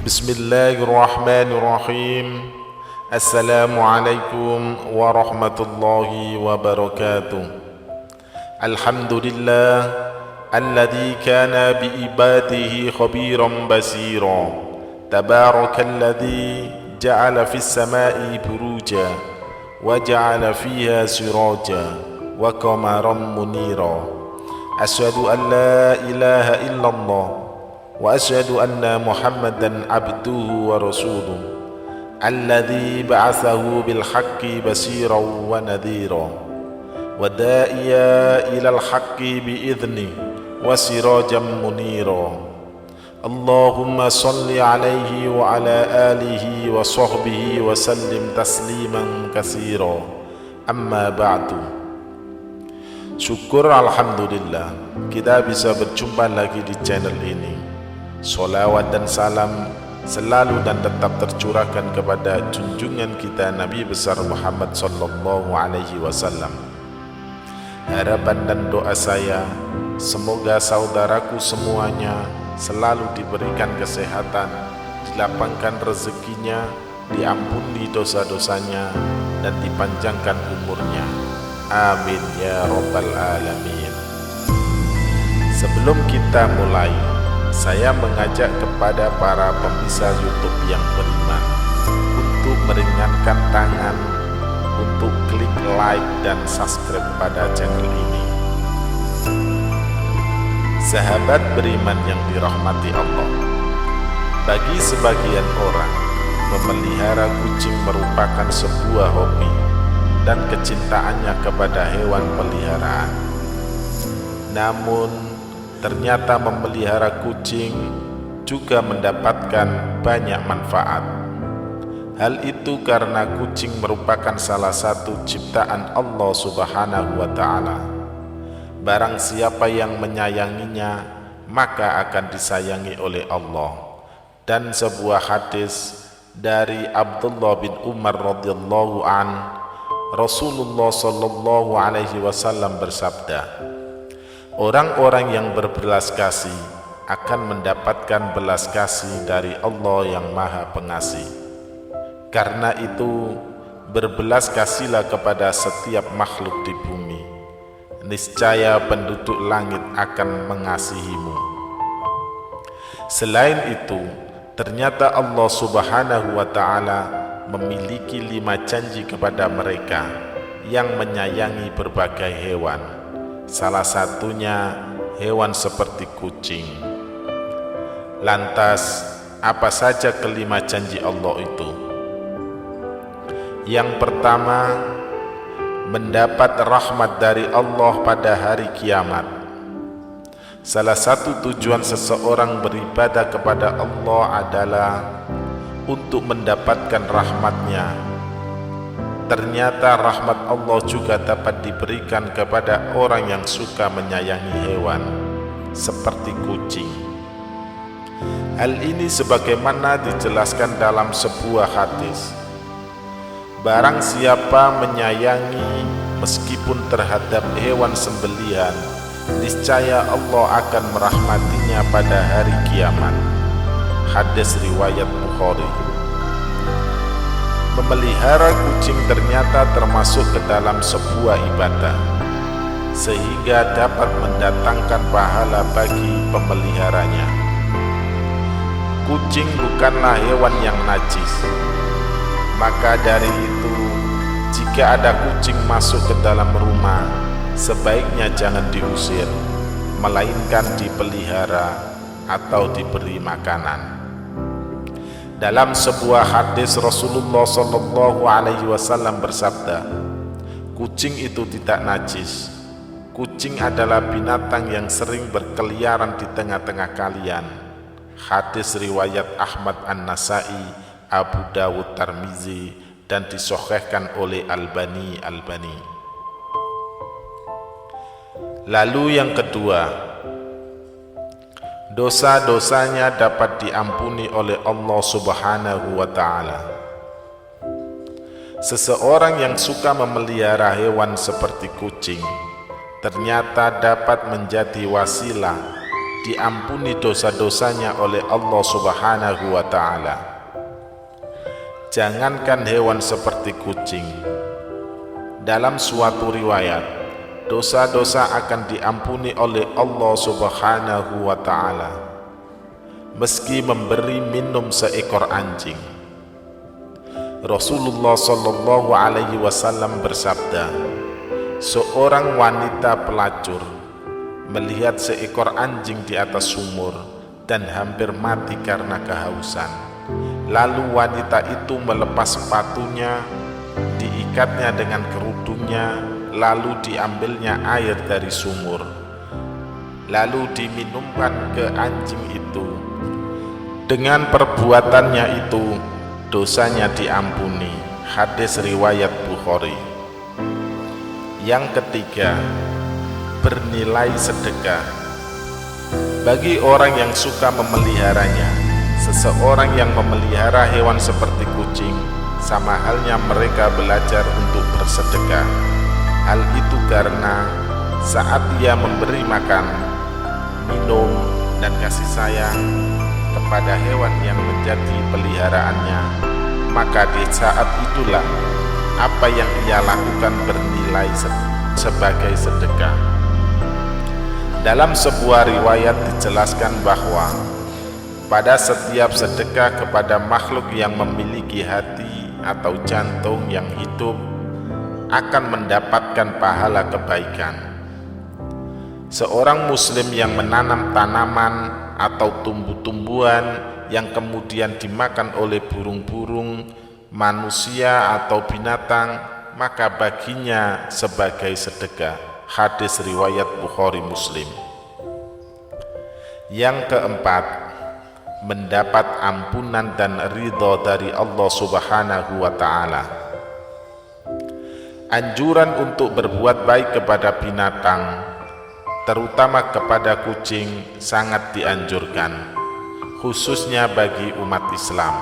Bismillahirrahmanirrahim. Assalamualaikum warahmatullahi wabarakatuh. Alhamdulillah alladzi kana biibadihi khabiran basira. Tabarakalladzi ja'ala fis samai buruja wa ja'ala fiha siraja wa qamaran munira. Asyhadu an la ilaha illallah wa asyhadu anna Muhammadan abduhu wa rasuluh alladzi ba'athahu bil haqqi basiran wa nadhira wa da'iya ilal haqqi bi idzni wa sirajan munira. Allahumma salli alaihi wa ala alihi wa sahbihi wa sallim tasliman katsira. Amma ba'du. Syukur alhamdulillah kita bisa berjumpa lagi di channel ini. Salawat dan salam selalu dan tetap tercurahkan kepada junjungan kita Nabi besar Muhammad sallallahu alaihi wasallam. Harapan dan doa saya, semoga saudaraku semuanya selalu diberikan kesehatan, dilapangkan rezekinya, diampuni dosa-dosanya, dan dipanjangkan umurnya. Amin ya rabbal alamin. Sebelum kita mulai, saya mengajak kepada para pemirsa YouTube yang beriman untuk meringankan tangan untuk klik like dan subscribe pada channel ini. Sahabat beriman yang dirahmati Allah, bagi sebagian orang, memelihara kucing merupakan sebuah hobi dan kecintaannya kepada hewan peliharaan. Namun, ternyata memelihara kucing juga mendapatkan banyak manfaat. Hal itu karena kucing merupakan salah satu ciptaan Allah Subhanahu wa ta'ala. Barang siapa yang menyayanginya, maka akan disayangi oleh Allah. Dan sebuah hadis dari Abdullah bin Umar radhiyallahu an, Rasulullah sallallahu alaihi wasallam bersabda, orang-orang yang berbelas kasih akan mendapatkan belas kasih dari Allah yang Maha Pengasih. Karena itu, berbelas kasihlah kepada setiap makhluk di bumi. Niscaya penduduk langit akan mengasihimu. Selain itu, ternyata Allah Subhanahu wa ta'ala memiliki 5 janji kepada mereka yang menyayangi berbagai hewan. Salah satunya hewan seperti kucing. Lantas, apa saja kelima janji Allah itu? Yang pertama, mendapat rahmat dari Allah pada hari kiamat. Salah satu tujuan seseorang beribadah kepada Allah adalah untuk mendapatkan rahmatnya. Ternyata rahmat Allah juga dapat diberikan kepada orang yang suka menyayangi hewan, seperti kucing. Hal ini sebagaimana dijelaskan dalam sebuah hadis. Barang siapa menyayangi meskipun terhadap hewan sembelihan, niscaya Allah akan merahmatinya pada hari kiamat. Hadis riwayat Bukhari. Memelihara kucing ternyata termasuk ke dalam sebuah ibadah, sehingga dapat mendatangkan pahala bagi pemeliharanya. Kucing bukanlah hewan yang najis. Maka dari itu, jika ada kucing masuk ke dalam rumah, sebaiknya jangan diusir, melainkan dipelihara atau diberi makanan. Dalam sebuah hadis Rasulullah sallallahu alaihi wasallam bersabda, kucing itu tidak najis. Kucing adalah binatang yang sering berkeliaran di tengah-tengah kalian. Hadis riwayat Ahmad An-Nasai, Abu Dawud, Tirmizi, dan disahihkan oleh Albani. Lalu yang kedua, dosa-dosanya dapat diampuni oleh Allah Subhanahu wa ta'ala. Seseorang yang suka memelihara hewan seperti kucing ternyata dapat menjadi wasilah diampuni dosa-dosanya oleh Allah Subhanahu wa ta'ala. Jangankan hewan seperti kucing, dalam suatu riwayat, dosa-dosa akan diampuni oleh Allah Subhanahu wa ta'ala meski memberi minum seekor anjing. Rasulullah sallallahu alaihi wasallam bersabda, seorang wanita pelacur melihat seekor anjing di atas sumur dan hampir mati karena kehausan. Lalu wanita itu melepas sepatunya, diikatnya dengan kerudungnya, lalu diambilnya air dari sumur, lalu diminumkan ke anjing itu. Dengan perbuatannya itu, dosanya diampuni. Hadis riwayat Bukhari. Yang ketiga, bernilai sedekah. Bagi orang yang suka memeliharanya, seseorang yang memelihara hewan seperti kucing, sama halnya mereka belajar untuk bersedekah. Hal itu karena saat ia memberi makan, minum, dan kasih sayang kepada hewan yang menjadi peliharaannya, maka di saat itulah apa yang ia lakukan bernilai sebagai sedekah. Dalam sebuah riwayat dijelaskan bahwa pada setiap sedekah kepada makhluk yang memiliki hati atau jantung yang hidup akan mendapatkan pahala kebaikan. Seorang muslim yang menanam tanaman atau tumbuh-tumbuhan yang kemudian dimakan oleh burung-burung, manusia atau binatang, maka baginya sebagai sedekah. Hadis riwayat Bukhari Muslim. Yang keempat, mendapat ampunan dan ridha dari Allah Subhanahu wa ta'ala. Anjuran untuk berbuat baik kepada binatang, terutama kepada kucing, sangat dianjurkan, khususnya bagi umat Islam,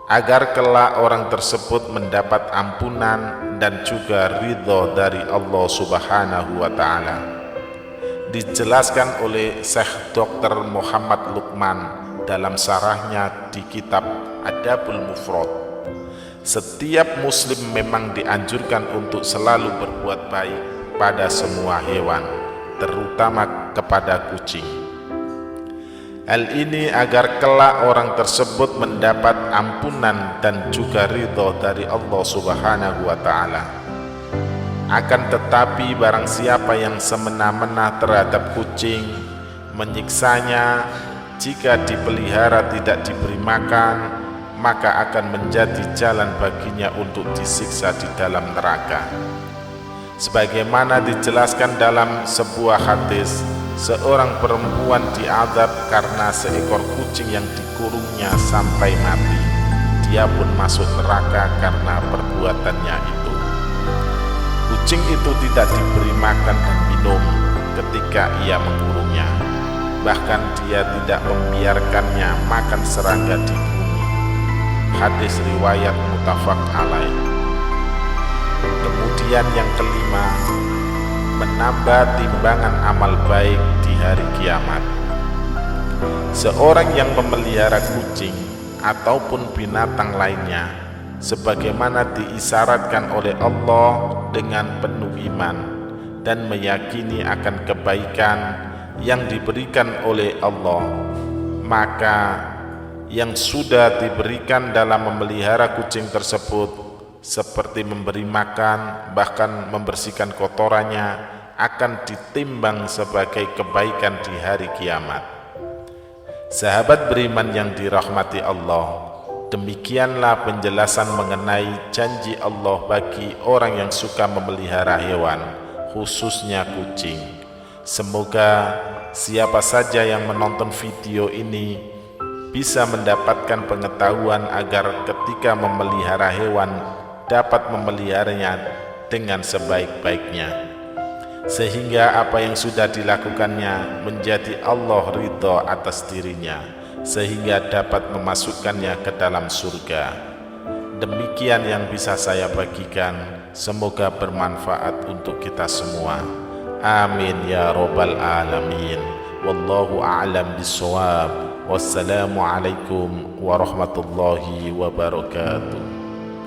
agar kelak orang tersebut mendapat ampunan dan juga ridha dari Allah Subhanahu wa ta'ala. Dijelaskan oleh Syekh Dr. Muhammad Luqman dalam syarahnya di kitab Adabul Mufrad. Setiap muslim memang dianjurkan untuk selalu berbuat baik pada semua hewan, terutama kepada kucing. Hal ini agar kelak orang tersebut mendapat ampunan dan juga ridha dari Allah Subhanahu wa ta'ala. Akan tetapi barang siapa yang semena-mena terhadap kucing, menyiksanya, jika dipelihara tidak diberi makan, maka akan menjadi jalan baginya untuk disiksa di dalam neraka. Sebagaimana dijelaskan dalam sebuah hadis, seorang perempuan diazab karena seekor kucing yang dikurungnya sampai mati. Dia pun masuk neraka karena perbuatannya itu. Kucing itu tidak diberi makan dan minum ketika ia mengurungnya. Bahkan dia tidak membiarkannya makan serangga di bumi. Hadis riwayat muttafaq alaih. Kemudian yang kelima, menambah timbangan amal baik di hari kiamat. Seorang yang memelihara kucing ataupun binatang lainnya, sebagaimana diisyaratkan oleh Allah dengan penuh iman dan meyakini akan kebaikan yang diberikan oleh Allah, maka yang sudah diberikan dalam memelihara kucing tersebut, seperti memberi makan, bahkan membersihkan kotorannya, akan ditimbang sebagai kebaikan di hari kiamat. Sahabat beriman yang dirahmati Allah, demikianlah penjelasan mengenai janji Allah bagi orang yang suka memelihara hewan, khususnya kucing. Semoga siapa saja yang menonton video ini bisa mendapatkan pengetahuan agar ketika memelihara hewan dapat memeliharanya dengan sebaik-baiknya, sehingga apa yang sudah dilakukannya menjadi Allah ridha atas dirinya, sehingga dapat memasukkannya ke dalam surga. Demikian yang bisa saya bagikan, semoga bermanfaat untuk kita semua. Amin ya robbal alamin. Wallahu a'lam bishawab. Wassalamualaikum warahmatullahi wabarakatuh.